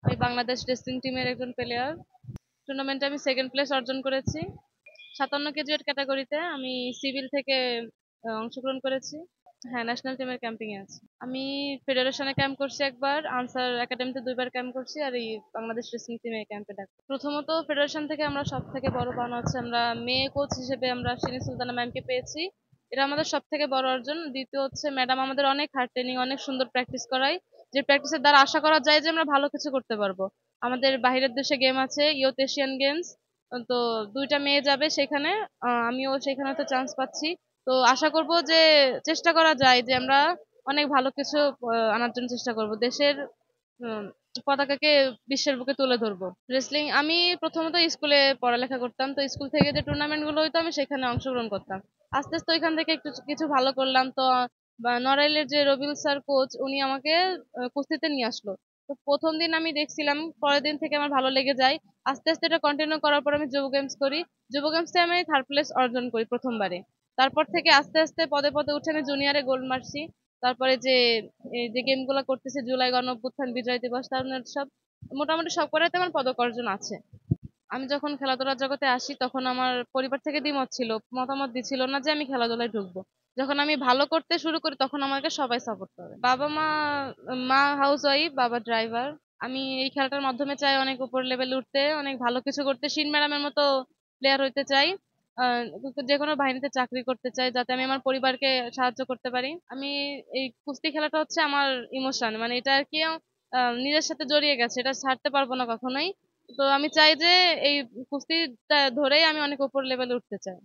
আমি বাংলাদেশ রেসলিং টিমের একজন প্লেয়ার। টুর্নামেন্টে আমি সেকেন্ড প্লেস অর্জন করেছি। 57 কেজি ওয়েট ক্যাটাগরিতে আমি সিভিল থেকে অংশগ্রহণ করেছি। হ্যাঁ, ন্যাশনাল টিমের ক্যাম্পিং এ আছি। আমি ফেডারেশনে ক্যাম্প করছি একবার, আনসার একাডেমিতে 2 বার ক্যাম্প করছি, আর এই বাংলাদেশ রেসলিং টিমে ক্যাম্পে ডাক। প্রথমত ফেডারেশন থেকে আমরা সব থেকে বড় পাওনা হচ্ছে আমরা মেয়ে কোচ হিসেবে আমরা শিরিন সুলতানা ম্যামকে পেয়েছি। এটা আমাদের সব থেকে বড় অর্জন। দ্বিতীয় হচ্ছে ম্যাডাম আমাদের অনেক হার্ড ট্রেনিং, অনেক সুন্দর প্র্যাকটিস করায়, যে প্র্যাকটিসের দ্বারা আশা করা যায় যে আমরা ভালো কিছু করতে পারবো। আমাদের বাহিরের দেশে গেম আছে, ইউথ এশিয়ান গেমস, তো 2টা মেয়ে যাবে সেখানে। আমিও সেখানে তো চান্স পাচ্ছি। তো আশা করব যে চেষ্টা করা যায় যে আমরা অনেক ভালো কিছু আনার জন্য চেষ্টা করব, দেশের উম, পতাকাকে বিশ্বের বুকে তুলে ধরবো। রেসলিং আমি প্রথমত স্কুলে পড়ালেখা করতাম, তো স্কুল থেকে যে টুর্নামেন্ট গুলো হইতো আমি সেখানে অংশগ্রহণ করতাম। আস্তে আস্তে ওইখান থেকে একটু কিছু ভালো করলাম, তো নড়াইলের যে রবিউল স্যার কোচ, উনি আমাকে কুস্তিতে নিয়ে আসলো। তো প্রথম দিন আমি দেখছিলাম, পরের দিন থেকে আমার ভালো লেগে যায়। আস্তে আস্তে এটা কন্টিনিউ করার পর আমি যুব গেমস করি। যুব গেমসে আমি থার্ড প্লেস অর্জন করি প্রথমবারে। তারপর থেকে আস্তে আস্তে পদে পদে উঠে আমি জুনিয়রে গোল্ড মারছি। তারপরে যে এই যে গেম গুলা করতেছি, জুলাই গণ অভ্যুত্থান, বিজয় দিবস, তারুণ্য উৎসব, মোটামুটি সব করাতে আমার পদক অর্জন আছে। আমি যখন খেলাধুলার জগতে আসি তখন আমার পরিবার থেকে দ্বিমত ছিল, মতামত দিছিল না যে আমি খেলাধুলায় ঢুকবো। যখন আমি ভালো করতে শুরু করি তখন আমাকে সবাই সাপোর্ট করে। বাবা মা, মা হাউস ওয়াইফ, বাবা ড্রাইভার। আমি এই খেলাটার মাধ্যমে চাই অনেক উপর লেভেলে উঠতে, অনেক ভালো কিছু করতে, শিন ম্যাডামের মতো প্লেয়ার হইতে চাই। যে কোনো বাহিনীতে চাকরি করতে চাই, যাতে আমি আমার পরিবারকে সাহায্য করতে পারি। আমি এই কুস্তি খেলাটা হচ্ছে আমার ইমোশন, মানে এটা আর কি নিজের সাথে জড়িয়ে গেছে, এটা ছাড়তে পারবো না কখনোই। তো আমি চাই যে এই কুস্তিটা ধরেই আমি অনেক উপর লেভেলে উঠতে চাই।